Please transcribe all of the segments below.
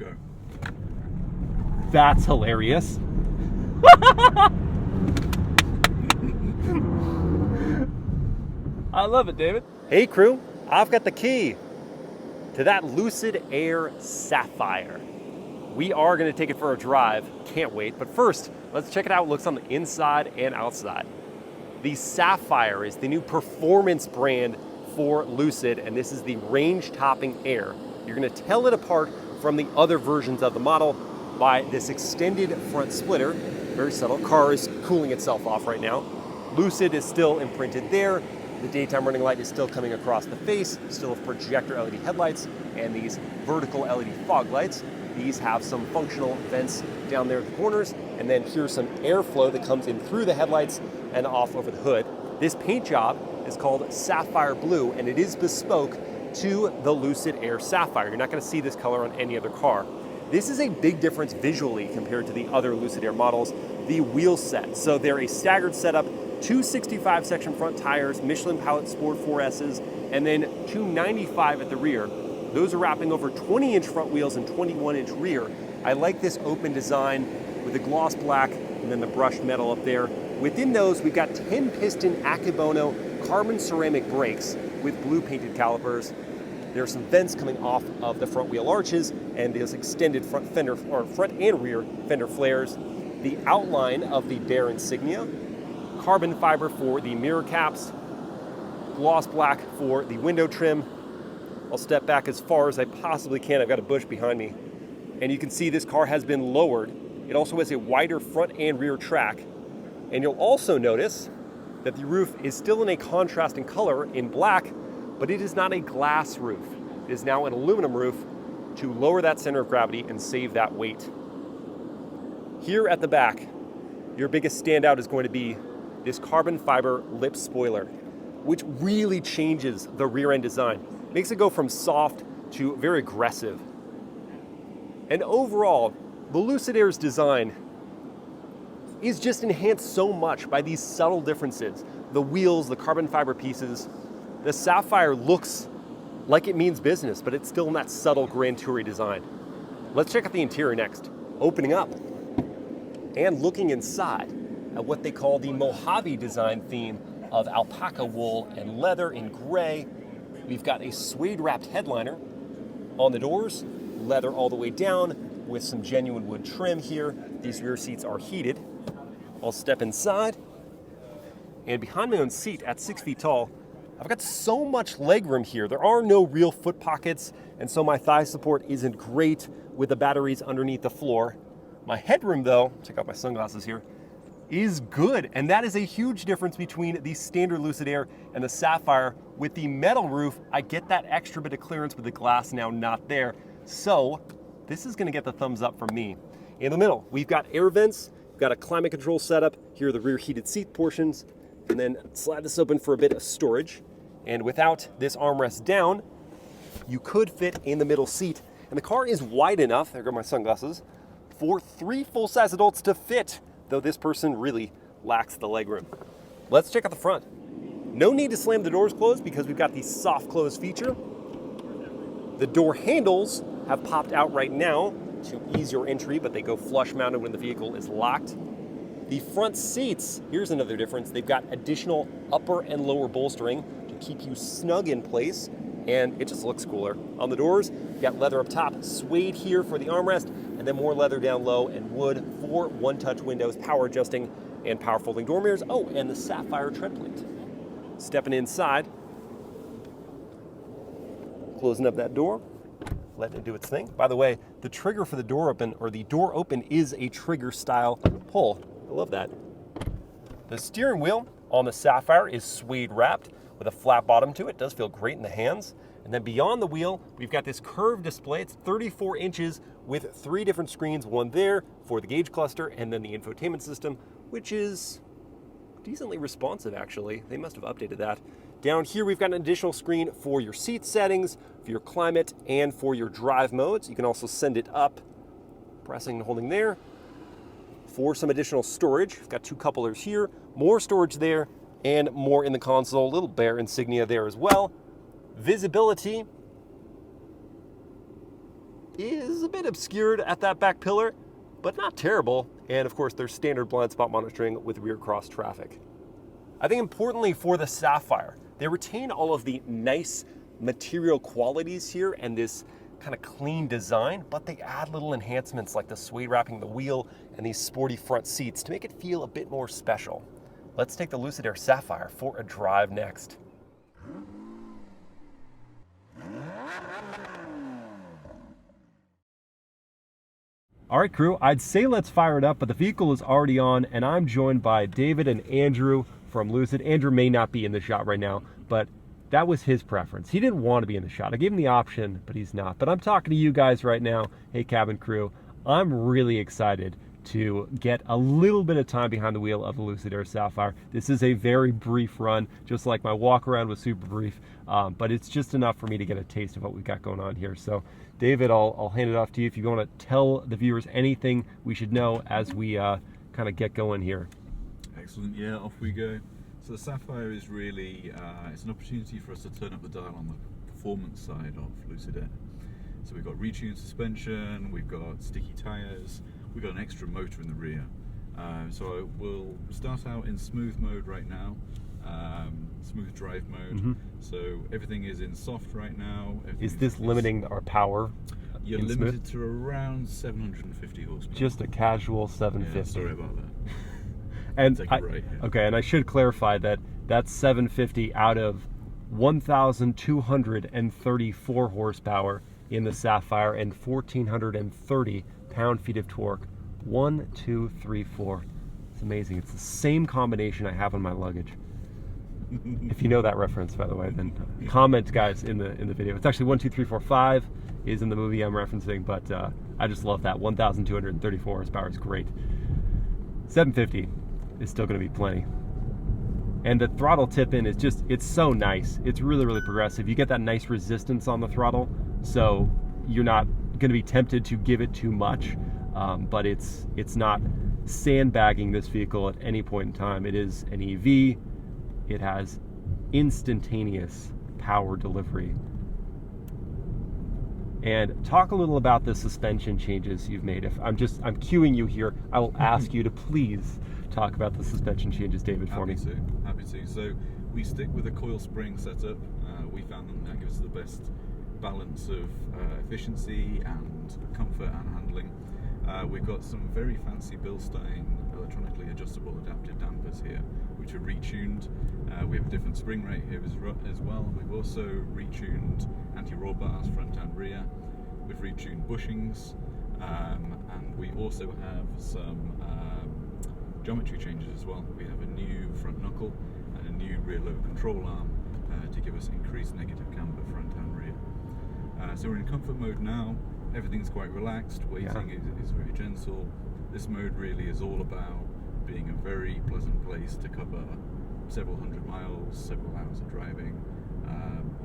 car. That's hilarious. I love it, David. Hey crew, I've got the key to that Lucid Air Sapphire. We are gonna take it for a drive, can't wait. But first, let's check it out. It looks on the inside and outside. The Sapphire is the new performance brand for Lucid, and this is the range-topping Air. You're gonna tell it apart from the other versions of the model by this extended front splitter. Very subtle. Car is cooling itself off right now. Lucid is still imprinted there. The daytime running light is still coming across the face, still have projector LED headlights and these vertical LED fog lights. These have some functional vents down there at the corners, and then here's some airflow that comes in through the headlights and off over the hood. This paint job is called Sapphire Blue, and it is bespoke to the Lucid Air Sapphire. You're not gonna see this color on any other car. This is a big difference visually compared to the other Lucid Air models, the wheel set. So they're a staggered setup, two 65 section front tires, Michelin Pilot Sport 4S's, and then two 95 at the rear. Those are wrapping over 20-inch front wheels and 21-inch rear. I like this open design with the gloss black and then the brushed metal up there. Within those, we've got 10-piston Akebono carbon ceramic brakes with blue painted calipers. There are some vents coming off of the front wheel arches and those extended front fender, or front and rear fender flares. The outline of the Bear insignia, carbon fiber for the mirror caps, gloss black for the window trim. I'll step back as far as I possibly can. I've got a bush behind me. And you can see this car has been lowered. It also has a wider front and rear track. And you'll also notice that the roof is still in a contrasting color in black, but it is not a glass roof. It is now an aluminum roof to lower that center of gravity and save that weight. Here at the back, your biggest standout is going to be this carbon fiber lip spoiler, which really changes the rear end design. Makes it go from soft to very aggressive. And overall, the Lucid Air's design is just enhanced so much by these subtle differences. The wheels, the carbon fiber pieces. The Sapphire looks like it means business, but it's still in that subtle Grand Touring design. Let's check out the interior next. Opening up and looking inside at what they call the Mojave design theme of alpaca wool and leather in gray. We've got a suede wrapped headliner on the doors, leather all the way down with some genuine wood trim here. These rear seats are heated. I'll step inside, and behind my own seat at 6 feet tall, I've got so much legroom here. There are no real foot pockets, and so my thigh support isn't great with the batteries underneath the floor. My headroom though, check out my sunglasses here, is good, and that is a huge difference between the standard Lucid Air and the Sapphire. With the metal roof, I get that extra bit of clearance with the glass now not there. So this is gonna get the thumbs up from me. In the middle, we've got air vents, we've got a climate control setup. Here are the rear heated seat portions, and then slide this open for a bit of storage. And without this armrest down, you could fit in the middle seat. And the car is wide enough, there go my sunglasses, for 3 full-size adults to fit, though this person really lacks the legroom. Let's check out the front. No need to slam the doors closed because we've got the soft close feature. The door handles have popped out right now to ease your entry, but they go flush mounted when the vehicle is locked. The front seats, here's another difference. They've got additional upper and lower bolstering to keep you snug in place, and it just looks cooler. On the doors, you've got leather up top, suede here for the armrest, and then more leather down low and wood for one-touch windows, power adjusting, and power folding door mirrors. Oh, and the Sapphire tread plate. Stepping inside, closing up that door, letting it do its thing. By the way, the trigger for the door open, or the door open, is a trigger style pull. I love that. The steering wheel on the Sapphire is suede wrapped with a flat bottom to it. It does feel great in the hands. And then beyond the wheel, we've got this curved display. It's 34 inches with 3 different screens, one there for the gauge cluster, and then the infotainment system, which is decently responsive actually. They must have updated that. Down here, we've got an additional screen for your seat settings, for your climate, and for your drive modes. You can also send it up, pressing and holding there. For some additional storage, we've got 2 couplers here, more storage there, and more in the console. Little Bear insignia there as well. Visibility is a bit obscured at that back pillar, but not terrible. And of course, there's standard blind spot monitoring with rear cross traffic. I think importantly for the Sapphire, they retain all of the nice material qualities here and this kind of clean design, but they add little enhancements like the suede wrapping the wheel and these sporty front seats to make it feel a bit more special. Let's take the Lucid Air Sapphire for a drive next. All right, crew, I'd say let's fire it up, but the vehicle is already on, and I'm joined by David and Andrew from Lucid. Andrew may not be in the shot right now, but that was his preference. He didn't want to be in the shot. I gave him the option, but he's not. But I'm talking to you guys right now. Hey, cabin crew, I'm really excited to get a little bit of time behind the wheel of the Lucid Air Sapphire. This is a very brief run, just like my walk around was super brief, but it's just enough for me to get a taste of what we've got going on here. So David, I'll hand it off to you if you want to tell the viewers anything we should know as we kind of get going here. Excellent, yeah, off we go. So the Sapphire is really, it's an opportunity for us to turn up the dial on the performance side of Lucid Air. So we've got retuned suspension, we've got sticky tyres, we've got an extra motor in the rear. So we'll start out in smooth mode right now, smooth drive mode. Mm-hmm. So everything is in soft right now. Is this limiting our power? You're limited to around 750 horsepower. Just a casual 750. Yeah, sorry about that. And okay, and I should clarify that that's 750 out of 1,234 horsepower in the Sapphire and 1,430 pound-feet of torque. 1, 2, 3, 4. It's amazing. It's the same combination I have on my luggage. If you know that reference, by the way, then comment, guys, in the video. It's actually 1, 2, 3, 4, 5 is in the movie I'm referencing, but I just love that. 1,234 horsepower is great. 750 is still going to be plenty. And the throttle tip-in is just, it's so nice. It's really, really progressive. You get that nice resistance on the throttle, so you're not going to be tempted to give it too much, but it's not sandbagging this vehicle at any point in time. It is an EV. It has instantaneous power delivery. And talk a little about the suspension changes you've made. If I'm cueing you here, I will ask you to please talk about the suspension changes, David, for me. Happy to. So we stick with a coil spring setup. We found that gives us the best balance of efficiency and comfort and handling. We've got some very fancy Bilstein electronically adjustable adaptive dampers here, which are retuned. We have a different spring rate here as well. We've also retuned anti-roll bars front and rear. We've retuned bushings, and we also have some geometry changes as well. We have a new front knuckle and a new rear load control arm to give us increased negative camber front and rear. So we're in comfort mode now. Everything's quite relaxed. Waiting is very gentle. This mode really is all about being a very pleasant place to cover several hundred miles, several hours of driving.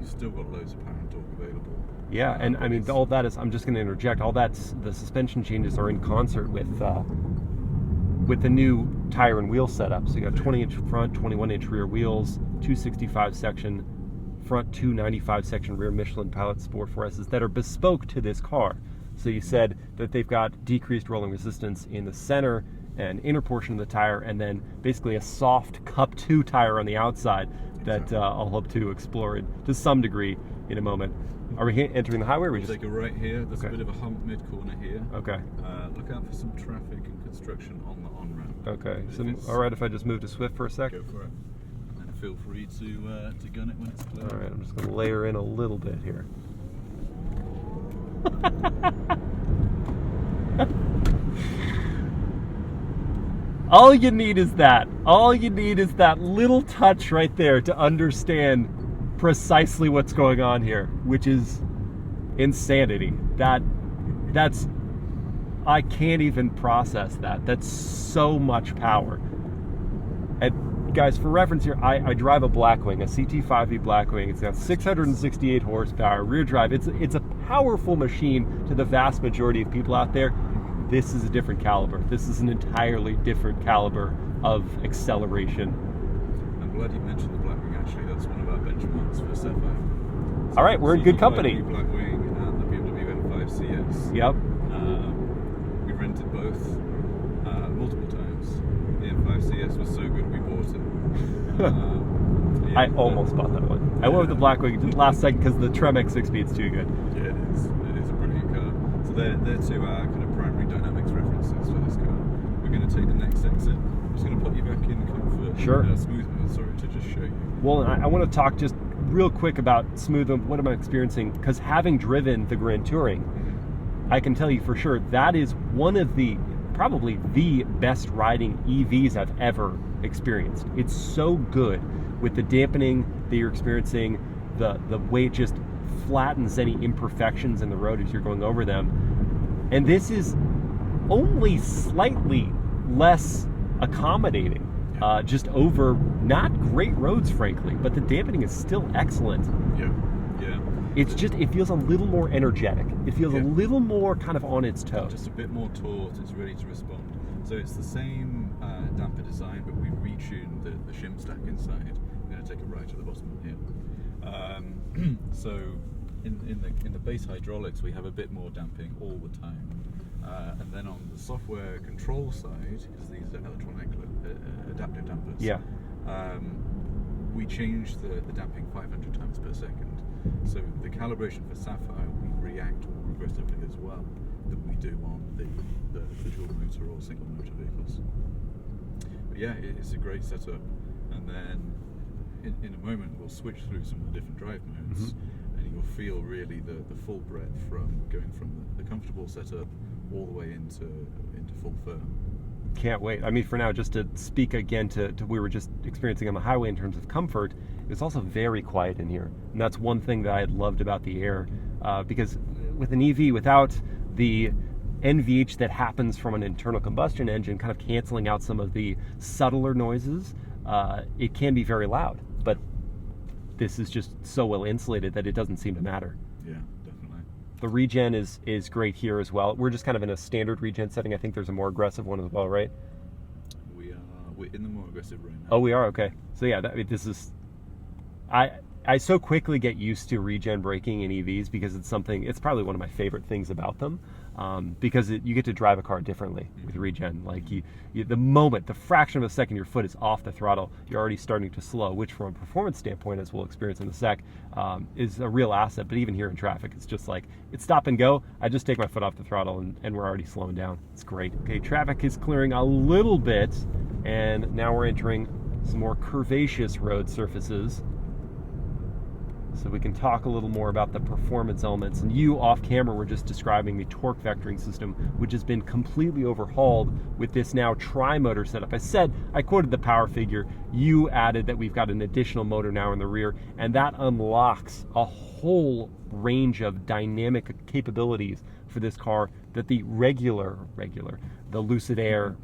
You've still got loads of power and torque available. Yeah, and I mean, all that is, I'm just going to interject, all that's, the suspension changes are in concert with the new tire and wheel setup. So you got 20-inch front, 21-inch rear wheels, 265 section front, 295 section rear Michelin Pilot Sport 4Ss that are bespoke to this car. So you said that they've got decreased rolling resistance in the center and inner portion of the tire, and then basically a soft Cup 2 tire on the outside that I'll hope to explore it to some degree in a moment. Are we entering the highway? We'll take a right here. There's a bit of a hump mid-corner here. Okay. Look out for some traffic and construction on the on-ramp. Okay. So, all right, if I just move to Swift for a sec? Go for it. And then feel free to gun it when it's clear. All right, I'm just going to layer in a little bit here. All you need is that. All you need is that little touch right there to understand precisely what's going on here, which is insanity. That's I can't even process that. That's so much power. And guys, for reference here, I drive a Blackwing, a CT5V Blackwing. It's got 668 horsepower, rear drive. It's a powerful machine to the vast majority of people out there. This is a different caliber. This is an entirely different caliber of acceleration. I'm glad you mentioned the Blackwing. Actually, that's one of our benchmarks for Sapphire. All right, we're in good company. The Blackwing and the BMW M5 5 CS. Yep. We rented both multiple times. The M5 CS was so good we bought it. I almost bought that one. I went with the Blackwing last second because the Tremec 6-speed's too good. Yeah, it is. It is a brilliant car. So they're two kind of primary dynamics references for this car. We're going to take the next exit. I'm just going to put you back in comfort. Sure. Smooth mode, sorry, to just show you. Well, I want to talk just real quick about smooth mode. What am I experiencing? Because having driven the Grand Touring, I can tell you for sure that is one of probably the best riding EVs I've ever experienced. It's so good with the dampening that you're experiencing, the way it just flattens any imperfections in the road as you're going over them. And this is only slightly less accommodating, just over not great roads, frankly, but the dampening is still excellent. Yeah. It's just, it feels a little more energetic. It feels a little more kind of on its toes. Just a bit more taut, it's ready to respond. So it's the same damper design, but we've retuned the shim stack inside. I'm going to take a right at the bottom here. So in the base hydraulics, we have a bit more damping all the time. And then on the software control side, because these are electronic adaptive dampers, we changed the damping 500 times per second. So the calibration for Sapphire, we react more aggressively as well than we do on the dual motor or single motor vehicles. But yeah, it's a great setup. And then in a moment we'll switch through some of the different drive modes, and you'll feel really the full breadth from going from the comfortable setup all the way into full firm. Can't wait. I mean, for now, just to speak again to we were just experiencing on the highway in terms of comfort, it's also very quiet in here. And that's one thing that I had loved about the Air, because with an EV, without the NVH that happens from an internal combustion engine kind of canceling out some of the subtler noises, it can be very loud. But this is just so well insulated that it doesn't seem to matter. Yeah, definitely. The regen is great here as well. We're just kind of in a standard regen setting. I think there's a more aggressive one as well, right? We're in the more aggressive right now. Oh, we are? Okay. So yeah, this is... I so quickly get used to regen braking in EVs because it's probably one of my favorite things about them, because you get to drive a car differently with regen. Like the fraction of a second your foot is off the throttle, you're already starting to slow, which from a performance standpoint, as we'll experience in a sec, is a real asset. But even here in traffic, it's just like, it's stop and go. I just take my foot off the throttle and we're already slowing down. It's great. Okay, traffic is clearing a little bit, and now we're entering some more curvaceous road surfaces. So we can talk a little more about the performance elements. And you, off camera, were just describing the torque vectoring system, which has been completely overhauled with this now tri-motor setup. I quoted the power figure. You added that we've got an additional motor now in the rear, and that unlocks a whole range of dynamic capabilities for this car that the the Lucid Air,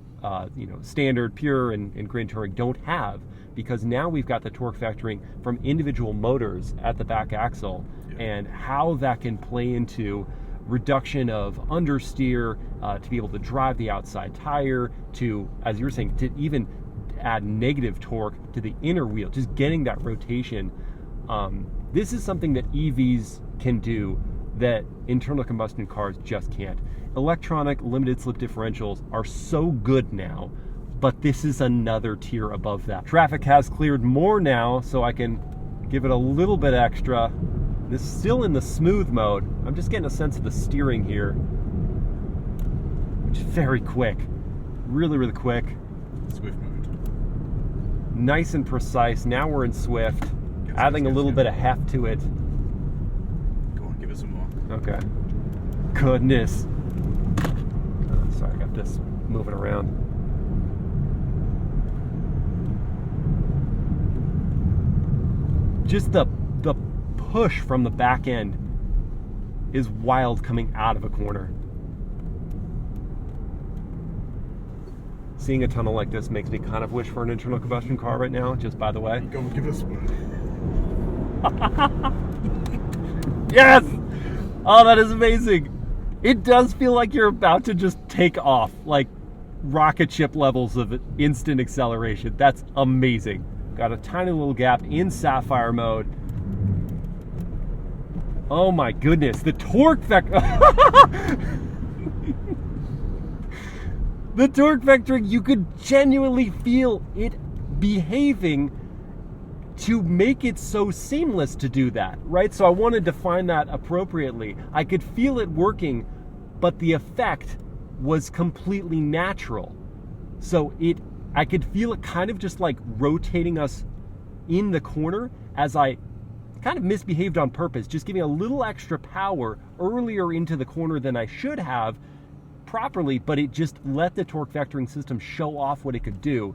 standard, pure, and Grand Touring don't have. Because now we've got the torque vectoring from individual motors at the back axle, and how that can play into reduction of understeer, to be able to drive the outside tire, to, as you were saying, to even add negative torque to the inner wheel, just getting that rotation. This is something that EVs can do that internal combustion cars just can't. Electronic limited slip differentials are so good now, but this is another tier above that. Traffic has cleared more now, so I can give it a little bit extra. This is still in the smooth mode. I'm just getting a sense of the steering here, which is very quick. Really, really quick. Swift mode. Nice and precise. Now we're in Swift, adding a little bit of heft to it. Go on, give it some more. Okay. Goodness. Sorry, I got this moving around. Just the push from the back end is wild coming out of a corner. Seeing a tunnel like this makes me kind of wish for an internal combustion car right now, just by the way. Go and give us one. Yes! Oh, that is amazing. It does feel like you're about to just take off, like rocket ship levels of instant acceleration. That's amazing. Got a tiny little gap in Sapphire mode. Oh my goodness, the torque vector. The torque vectoring, you could genuinely feel it behaving to make it so seamless to do that, right? So I wanted to find that appropriately. I could feel it working, but the effect was completely natural. So I could feel it kind of just like rotating us in the corner as I kind of misbehaved on purpose, just giving a little extra power earlier into the corner than I should have properly, but it just let the torque vectoring system show off what it could do,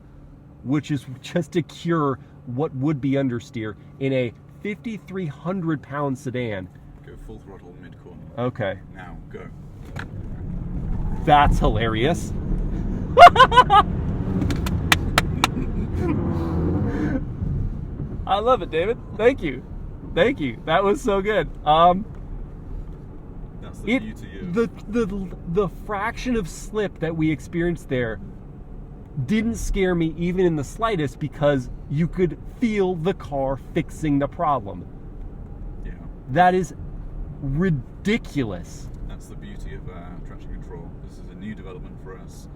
which is just to cure what would be understeer in a 5,300 pound sedan. Go full throttle mid-corner. Okay. Now, go. That's hilarious. I love it, David. Thank you. Thank you. That was so good. That's the beauty of... The fraction of slip that we experienced there didn't scare me even in the slightest, because you could feel the car fixing the problem. Yeah. That is ridiculous. That's the beauty of traction control. This is a new development for us,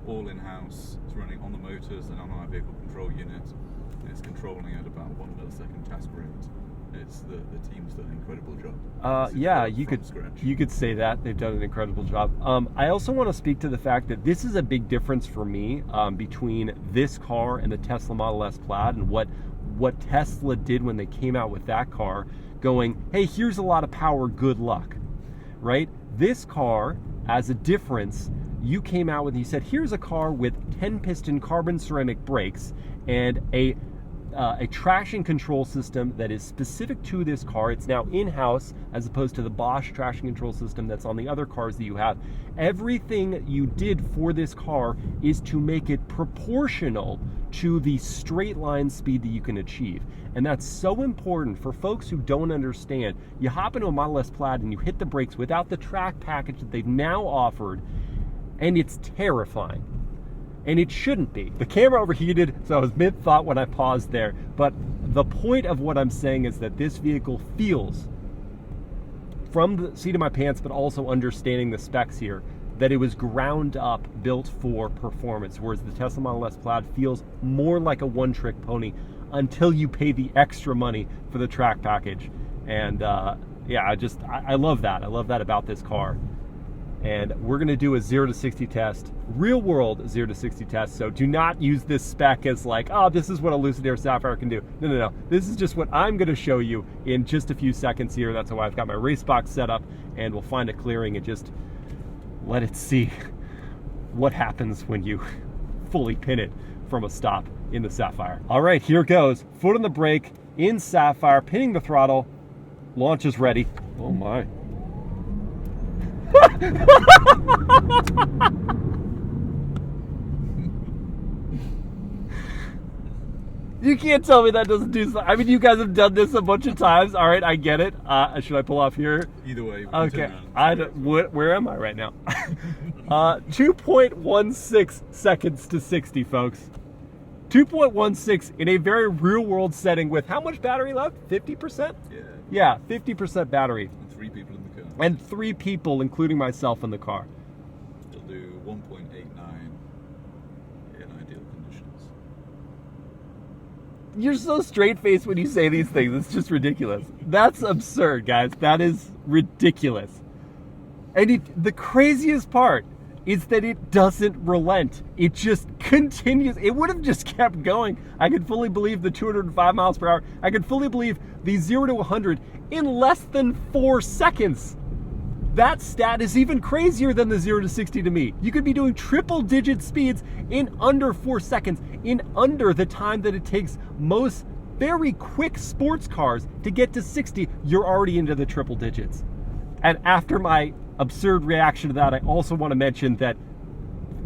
all in-house. It's running on the motors and on our vehicle control unit. It's controlling at about 1 millisecond task rate. It's the team's done an incredible job. Yeah, you could say that they've done an incredible job. I also want to speak to the fact that this is a big difference for me between this car and the Tesla Model S Plaid, and what Tesla did when they came out with that car, going, hey, here's a lot of power, good luck, right? This car, as a difference, you came out with, you said, here's a car with 10-piston carbon ceramic brakes and a traction control system that is specific to this car. It's now in-house as opposed to the Bosch traction control system that's on the other cars that you have. Everything you did for this car is to make it proportional to the straight line speed that you can achieve. And that's so important for folks who don't understand. You hop into a Model S Plaid and you hit the brakes without the track package that they've now offered, and it's terrifying. And it shouldn't be. The camera overheated, so I was mid-thought when I paused there. But the point of what I'm saying is that this vehicle feels, from the seat of my pants, but also understanding the specs here, that it was ground up, built for performance, whereas the Tesla Model S Plaid feels more like a one-trick pony until you pay the extra money for the track package. And yeah, I love that. I love that about this car. And we're going to do a 0 to 60 test, real world 0 to 60 test. So do not use this spec as like, oh, this is what a Lucid Air Sapphire can do. No. This is just what I'm going to show you in just a few seconds here. That's why I've got my race box set up, and we'll find a clearing and just let it see what happens when you fully pin it from a stop in the Sapphire. All right, here goes. Foot on the brake in Sapphire, pinning the throttle. Launch is ready. Oh my. You can't tell me that doesn't do something. I mean, you guys have done this a bunch of times. All right, I get it. Should I pull off here? Either way. Okay. Where am I right now? 2.16 seconds to 60, folks. 2.16 in a very real-world setting with how much battery left? 50%? Yeah. Yeah, 50% battery. And 3 people in the car. And 3 people, including myself, in the car. It'll do 1.89 in ideal conditions. You're so straight-faced when you say these things. It's just ridiculous. That's absurd, guys. That is ridiculous. And the craziest part is that it doesn't relent. It just continues. It would have just kept going. I could fully believe the 205 miles per hour. I could fully believe the 0 to 100 in less than 4 seconds. That stat is even crazier than the 0 to 60 to me. You could be doing triple-digit speeds in under 4 seconds, in under the time that it takes most very quick sports cars to get to 60. You're already into the triple digits. And after my absurd reaction to that, I also want to mention that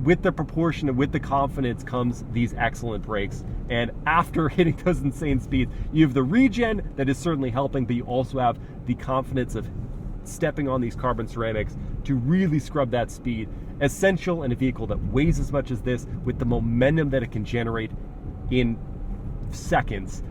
with the proportion and with the confidence comes these excellent brakes. And after hitting those insane speeds, you have the regen that is certainly helping, but you also have the confidence of stepping on these carbon ceramics to really scrub that speed. Essential in a vehicle that weighs as much as this, with the momentum that it can generate in seconds.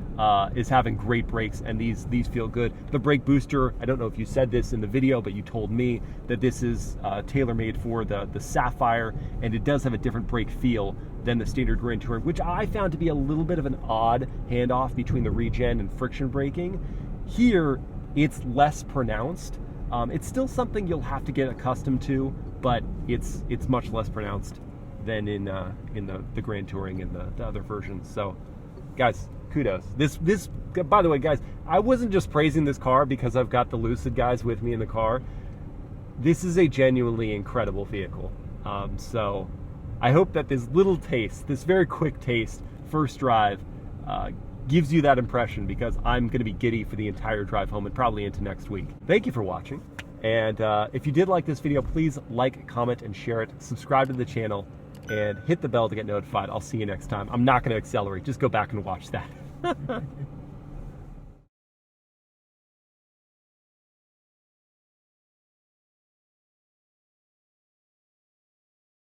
is having great brakes, and these feel good. The brake booster, I don't know if you said this in the video, but you told me that this is tailor-made for the Sapphire, and it does have a different brake feel than the standard Grand Touring, which I found to be a little bit of an odd handoff between the regen and friction braking. Here, it's less pronounced. It's still something you'll have to get accustomed to, but it's much less pronounced than in the Grand Touring and the other versions. So, guys, kudos. This, by the way, guys, I wasn't just praising this car because I've got the Lucid guys with me in the car. This is a genuinely incredible vehicle. So I hope that this little taste, this very quick taste, first drive, gives you that impression, because I'm going to be giddy for the entire drive home and probably into next week. Thank you for watching. And if you did like this video, please like, comment, and share it. Subscribe to the channel and hit the bell to get notified. I'll see you next time. I'm not going to accelerate. Just go back and watch that.